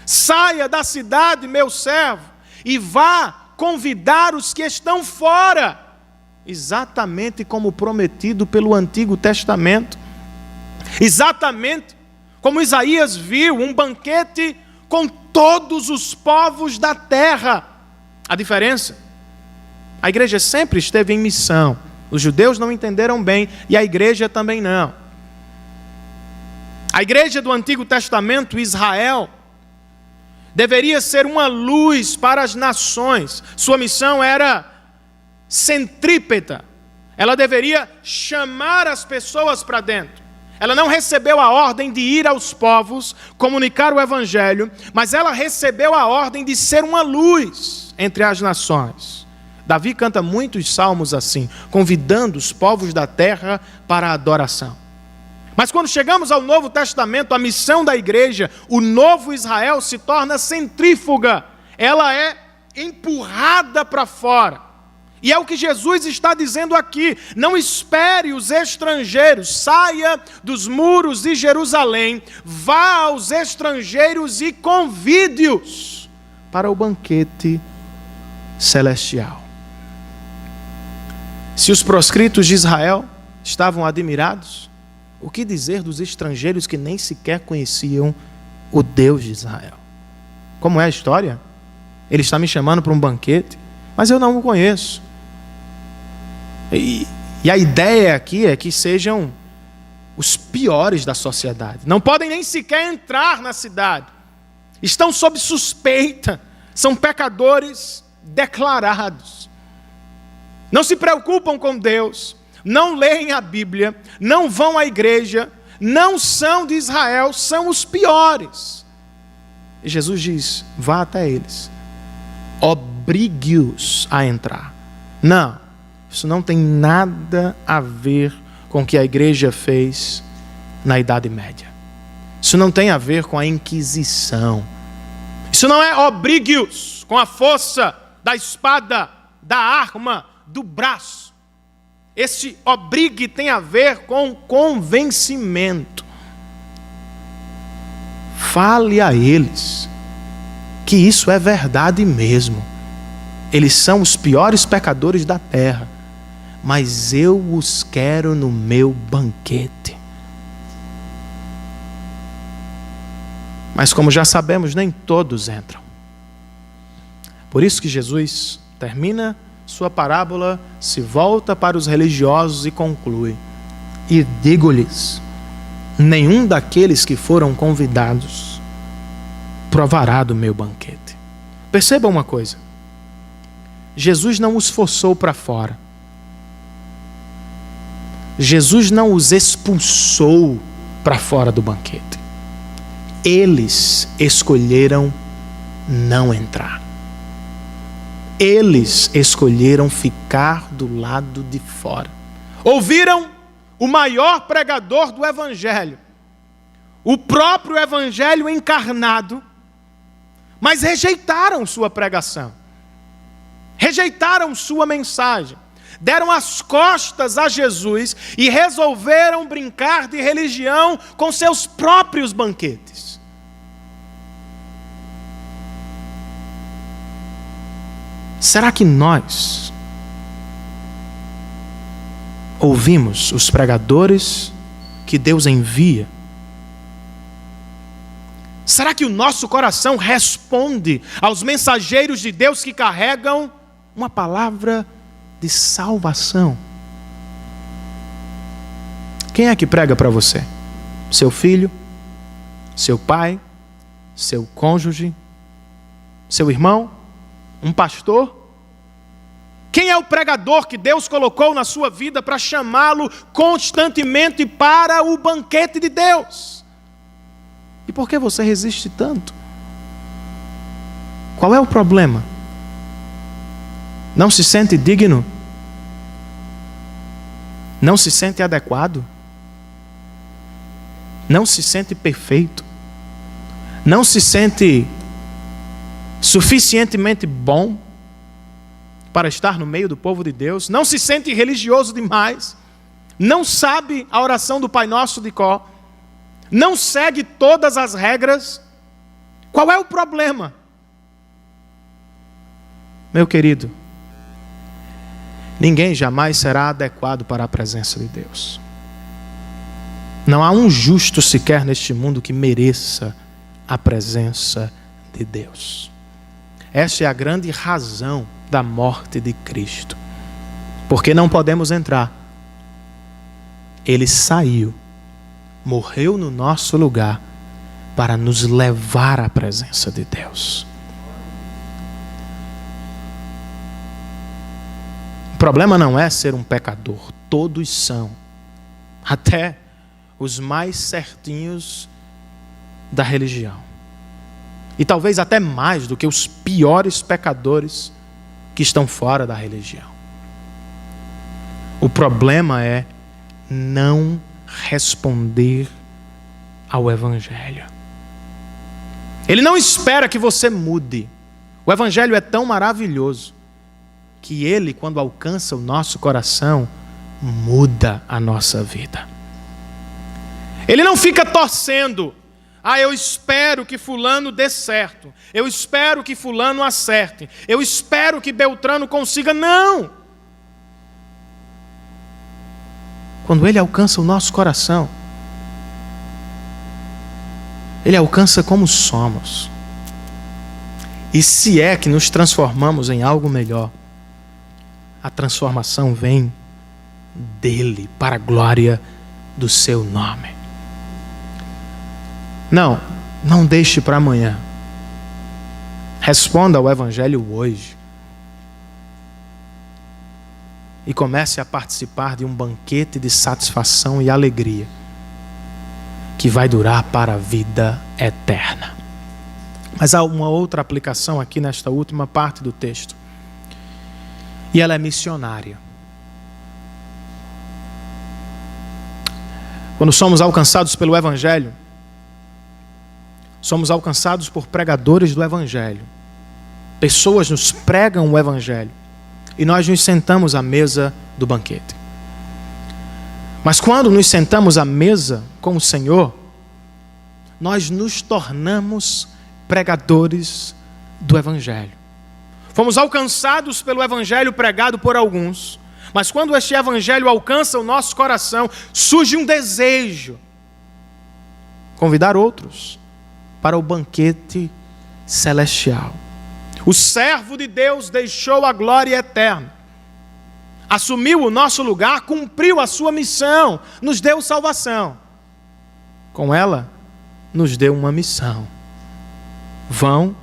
Saia da cidade, meu servo, e vá convidar os que estão fora, exatamente como prometido pelo Antigo Testamento, exatamente como Isaías viu, um banquete com todos os povos da terra. A diferença: a igreja sempre esteve em missão. Os judeus não entenderam bem e a igreja também não. A igreja do Antigo Testamento, Israel, deveria ser uma luz para as nações. Sua missão era centrípeta. Ela deveria chamar as pessoas para dentro. Ela não recebeu a ordem de ir aos povos, comunicar o evangelho, mas ela recebeu a ordem de ser uma luz entre as nações. Davi canta muitos salmos assim, convidando os povos da terra para a adoração. Mas quando chegamos ao Novo Testamento, a missão da igreja, o novo Israel, se torna centrífuga. Ela é empurrada para fora. E é o que Jesus está dizendo aqui: não espere os estrangeiros, saia dos muros de Jerusalém, vá aos estrangeiros e convide-os para o banquete celestial. Se os proscritos de Israel estavam admirados, o que dizer dos estrangeiros que nem sequer conheciam o Deus de Israel? Como é a história? Ele está me chamando para um banquete, mas eu não o conheço. E a ideia aqui é que sejam os piores da sociedade. Não podem nem sequer entrar na cidade. Estão sob suspeita. São pecadores declarados. Não se preocupam com Deus. Não leem a Bíblia. Não vão à igreja. Não são de Israel. São os piores. E Jesus diz: vá até eles. Obrigue-os a entrar. Não. Isso não tem nada a ver com o que a igreja fez na Idade Média. Isso não tem a ver com a Inquisição. Isso não é obrigue-os com a força da espada, da arma, do braço. Esse obrigue tem a ver com convencimento. Fale a eles que isso é verdade mesmo. Eles são os piores pecadores da terra, mas eu os quero no meu banquete. Mas como já sabemos, nem todos entram. Por isso que Jesus termina sua parábola, se volta para os religiosos e conclui: e digo-lhes, nenhum daqueles que foram convidados provará do meu banquete. Perceba uma coisa: Jesus não os forçou para fora. Jesus não os expulsou para fora do banquete. Eles escolheram não entrar. Eles escolheram ficar do lado de fora. Ouviram o maior pregador do Evangelho, o próprio Evangelho encarnado, mas rejeitaram sua pregação, rejeitaram sua mensagem, deram as costas a Jesus e resolveram brincar de religião com seus próprios banquetes. Será que nós ouvimos os pregadores que Deus envia? Será que o nosso coração responde aos mensageiros de Deus que carregam uma palavra de salvação? Quem é que prega para você? Seu filho? Seu pai? Seu cônjuge? Seu irmão? Um pastor? Quem é o pregador que Deus colocou na sua vida para chamá-lo constantemente para o banquete de Deus? E por que você resiste tanto? Qual é o problema? Não se sente digno? Não se sente adequado? Não se sente perfeito? Não se sente suficientemente bom para estar no meio do povo de Deus? Não se sente religioso demais? Não sabe a oração do Pai Nosso de cor? Não segue todas as regras? Qual é o problema? Meu querido, ninguém jamais será adequado para a presença de Deus. Não há um justo sequer neste mundo que mereça a presença de Deus. Essa é a grande razão da morte de Cristo. Porque não podemos entrar. Ele saiu, morreu no nosso lugar para nos levar à presença de Deus. O problema não é ser um pecador. Todos são. Até os mais certinhos da religião. E talvez até mais do que os piores pecadores que estão fora da religião. O problema é não responder ao Evangelho. Ele não espera que você mude. O Evangelho é tão maravilhoso que ele, quando alcança o nosso coração, muda a nossa vida. Ele não fica torcendo. Eu espero que fulano dê certo. Eu espero que fulano acerte. Eu espero que Beltrano consiga. Não! Quando ele alcança o nosso coração, ele alcança como somos. E se é que nos transformamos em algo melhor, a transformação vem dele, para a glória do seu nome. Não deixe para amanhã. Responda ao Evangelho hoje. E comece a participar de um banquete de satisfação e alegria que vai durar para a vida eterna. Mas há uma outra aplicação aqui nesta última parte do texto. E ela é missionária. Quando somos alcançados pelo Evangelho, somos alcançados por pregadores do Evangelho. Pessoas nos pregam o Evangelho. E nós nos sentamos à mesa do banquete. Mas quando nos sentamos à mesa com o Senhor, nós nos tornamos pregadores do Evangelho. Fomos alcançados pelo Evangelho pregado por alguns. Mas quando este Evangelho alcança o nosso coração, surge um desejo. Convidar outros para o banquete celestial. O servo de Deus deixou a glória eterna. Assumiu o nosso lugar, cumpriu a sua missão, nos deu salvação. Com ela, nos deu uma missão. Vão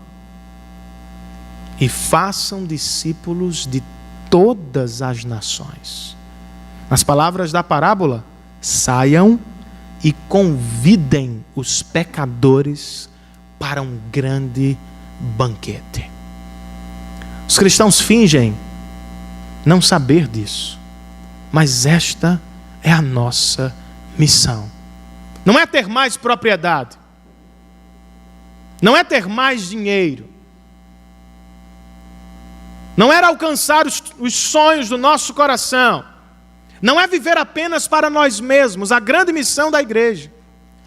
e façam discípulos de todas as nações. Nas palavras da parábola, saiam e convidem os pecadores para um grande banquete. Os cristãos fingem não saber disso, mas esta é a nossa missão. Não é ter mais propriedade, não é ter mais dinheiro, não era alcançar os sonhos do nosso coração, não é viver apenas para nós mesmos. A grande missão da igreja,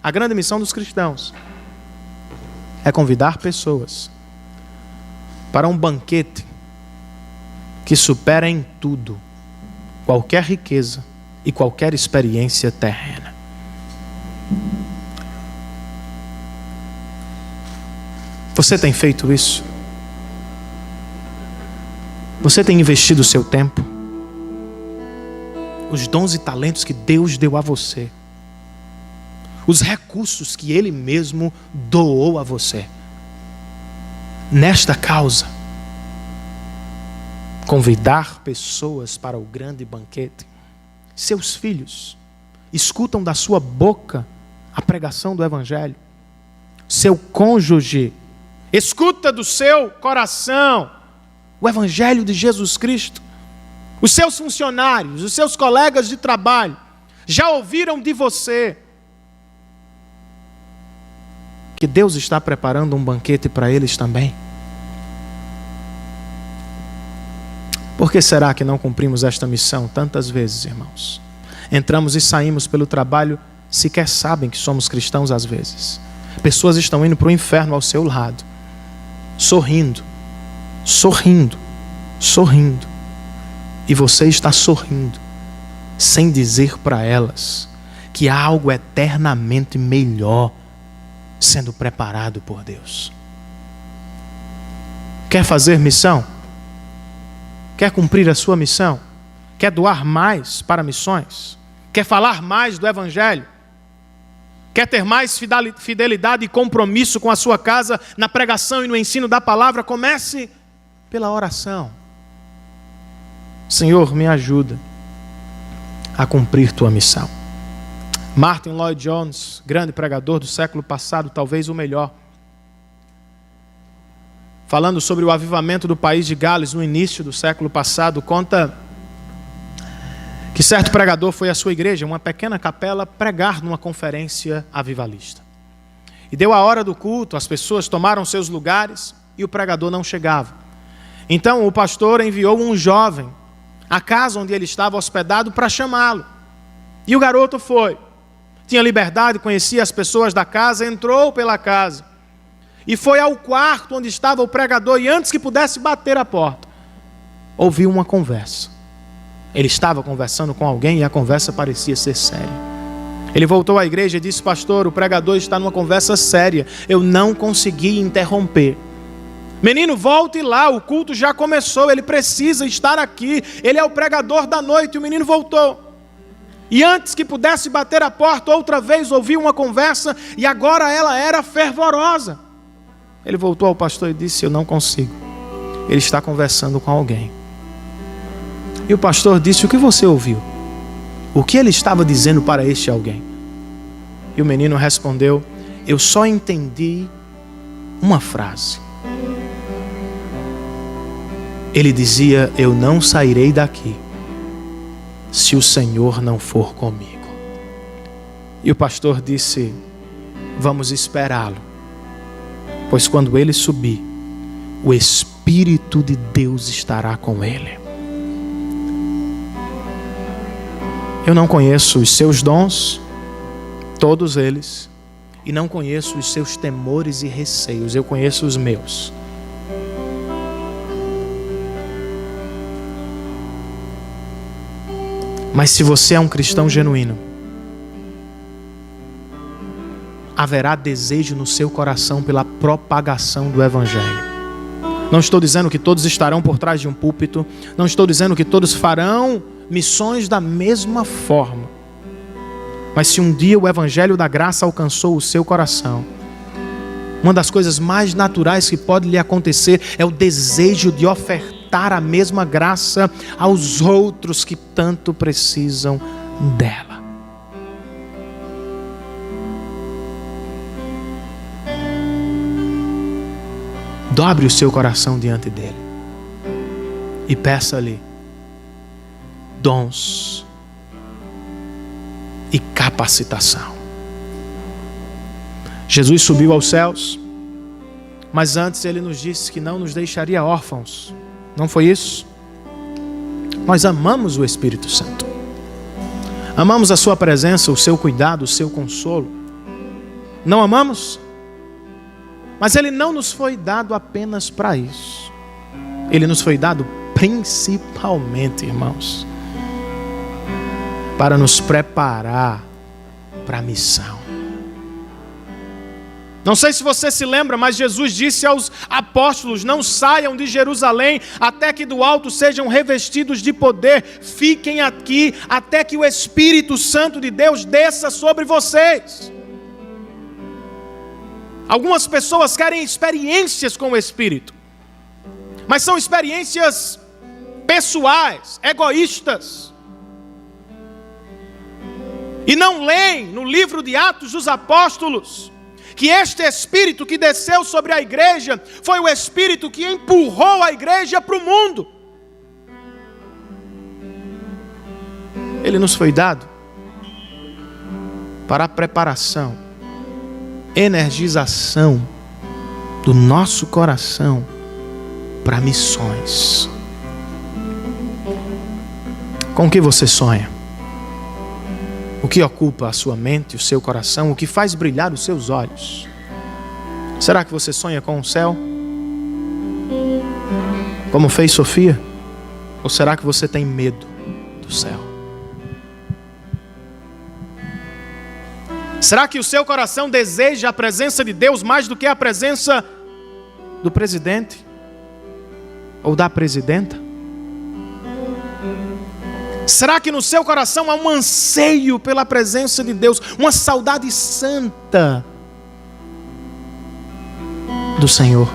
a grande missão dos cristãos, é convidar pessoas para um banquete que supera em tudo qualquer riqueza e qualquer experiência terrena. Você tem feito isso? Você tem investido o seu tempo? Os dons e talentos que Deus deu a você? Os recursos que Ele mesmo doou a você? Nesta causa, convidar pessoas para o grande banquete. Seus filhos escutam da sua boca a pregação do Evangelho. Seu cônjuge escuta do seu coração o Evangelho de Jesus Cristo. Os seus funcionários, os seus colegas de trabalho já ouviram de você que Deus está preparando um banquete para eles também. Por que será que não cumprimos esta missão tantas vezes, irmãos? Entramos e saímos pelo trabalho, sequer sabem que somos cristãos às vezes. Pessoas estão indo para o inferno ao seu lado, sorrindo, sorrindo, sorrindo. E você está sorrindo, sem dizer para elas que há algo eternamente melhor sendo preparado por Deus. Quer fazer missão? Quer cumprir a sua missão? Quer doar mais para missões? Quer falar mais do Evangelho? Quer ter mais fidelidade e compromisso com a sua casa na pregação e no ensino da palavra? Comece pela oração. Senhor, me ajuda a cumprir tua missão. Martin Lloyd Jones, grande pregador do século passado, talvez o melhor, falando sobre o avivamento do país de Gales no início do século passado, conta que certo pregador foi à sua igreja, uma pequena capela, pregar numa conferência avivalista. E deu a hora do culto, as pessoas tomaram seus lugares e o pregador não chegava. Então o pastor enviou um jovem à casa onde ele estava hospedado para chamá-lo. E o garoto foi. Tinha liberdade, conhecia as pessoas da casa, entrou pela casa. E foi ao quarto onde estava o pregador, e antes que pudesse bater a porta, ouviu uma conversa. Ele estava conversando com alguém e a conversa parecia ser séria. Ele voltou à igreja e disse: pastor, o pregador está numa conversa séria, eu não consegui interromper. Menino, volte lá, o culto já começou, ele precisa estar aqui, ele é o pregador da noite. E o menino voltou. E antes que pudesse bater a porta, outra vez ouviu uma conversa, e agora ela era fervorosa. Ele voltou ao pastor e disse: eu não consigo. Ele está conversando com alguém. E o pastor disse: o que você ouviu? O que ele estava dizendo para este alguém? E o menino respondeu: eu só entendi uma frase. Ele dizia: eu não sairei daqui se o Senhor não for comigo. E o pastor disse: vamos esperá-lo, pois quando ele subir, o Espírito de Deus estará com ele. Eu não conheço os seus dons, todos eles, e não conheço os seus temores e receios, eu conheço os meus. Mas se você é um cristão genuíno, haverá desejo no seu coração pela propagação do Evangelho. Não estou dizendo que todos estarão por trás de um púlpito, não estou dizendo que todos farão missões da mesma forma. Mas se um dia o Evangelho da graça alcançou o seu coração, Uma das coisas mais naturais que pode lhe acontecer é o desejo de ofertar a mesma graça aos outros que tanto precisam dela. Dobre o seu coração diante dele e peça-lhe dons e capacitação. Jesus subiu aos céus, mas antes ele nos disse que não nos deixaria órfãos. Não foi isso? Nós amamos o Espírito Santo. Amamos a sua presença, o seu cuidado, o seu consolo. Não amamos? Mas ele não nos foi dado apenas para isso. Ele nos foi dado principalmente, irmãos, para nos preparar para a missão. Não sei se você se lembra, mas Jesus disse aos apóstolos: não saiam de Jerusalém até que do alto sejam revestidos de poder. Fiquem aqui até que o Espírito Santo de Deus desça sobre vocês. Algumas pessoas querem experiências com o Espírito, mas são experiências pessoais, egoístas. E não leem no livro de Atos dos Apóstolos que este Espírito que desceu sobre a igreja foi o Espírito que empurrou a igreja para o mundo. Ele nos foi dado para a preparação, energização do nosso coração para missões. Com o que você sonha? O que ocupa a sua mente, o seu coração, o que faz brilhar os seus olhos? Será que você sonha com o céu? Como fez Sofia? Ou será que você tem medo do céu? Será que o seu coração deseja a presença de Deus mais do que a presença do presidente? Ou da presidenta? Será que no seu coração há um anseio pela presença de Deus, uma saudade santa do Senhor?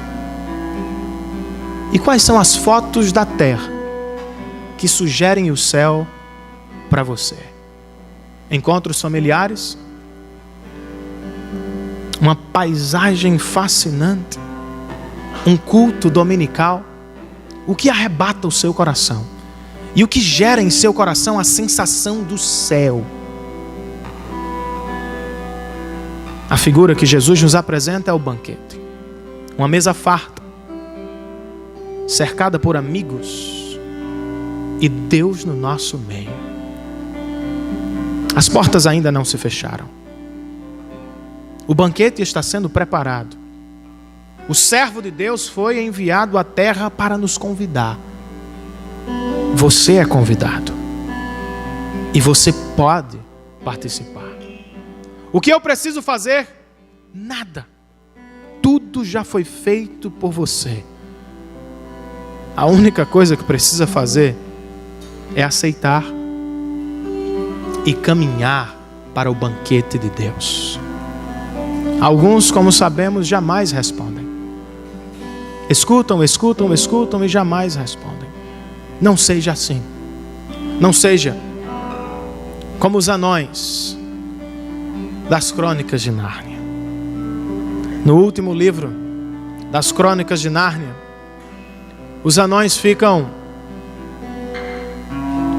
E quais são as fotos da terra que sugerem o céu para você? Encontros familiares? Uma paisagem fascinante? Um culto dominical? O que arrebata o seu coração? E o que gera em seu coração a sensação do céu? A figura que Jesus nos apresenta é o banquete. Uma mesa farta, cercada por amigos e Deus no nosso meio. As portas ainda não se fecharam. O banquete está sendo preparado. O servo de Deus foi enviado à terra para nos convidar. Você é convidado. E você pode participar. O que eu preciso fazer? Nada. Tudo já foi feito por você. A única coisa que precisa fazer é aceitar e caminhar para o banquete de Deus. Alguns, como sabemos, jamais respondem. Escutam e jamais respondem. Não seja assim. Não seja como os anões das Crônicas de Nárnia. No último livro das Crônicas de Nárnia, os anões ficam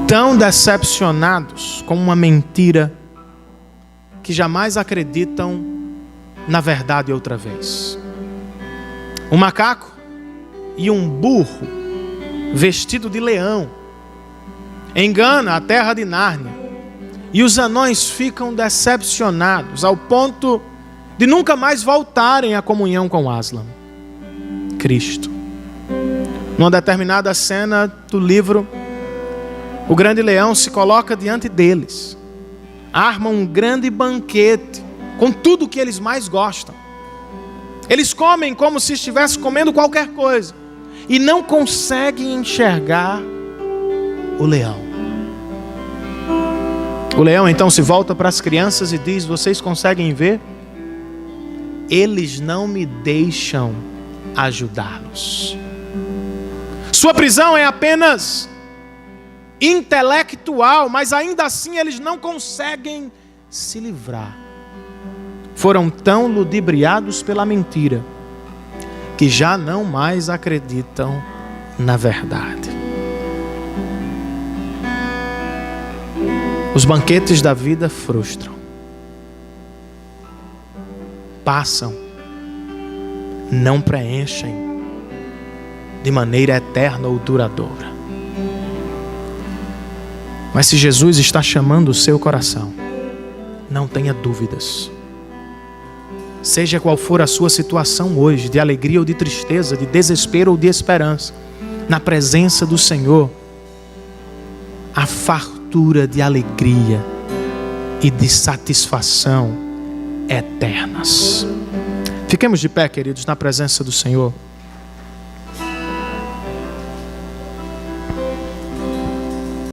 tão decepcionados com uma mentira que jamais acreditam na verdade outra vez. Um macaco e um burro vestido de leão engana a terra de Nárnia, e os anões ficam decepcionados ao ponto de nunca mais voltarem à comunhão com Aslan, Cristo. Numa determinada cena do livro, o grande leão se coloca diante deles, arma um grande banquete com tudo o que eles mais gostam. Eles comem como se estivessem comendo qualquer coisa e não conseguem enxergar o leão. O leão então se volta para as crianças e diz: vocês conseguem ver? eles não me deixam ajudá-los. Sua prisão é apenas intelectual, mas ainda assim eles não conseguem se livrar. Foram tão ludibriados pela mentira que já não mais acreditam na verdade. Os banquetes da vida frustram, passam, não preenchem de maneira eterna ou duradoura. Mas se Jesus está chamando o seu coração, não tenha dúvidas. Seja qual for a sua situação hoje, de alegria ou de tristeza, de desespero ou de esperança, na presença do Senhor, a fartura de alegria e de satisfação eternas. Fiquemos de pé, queridos, na presença do Senhor.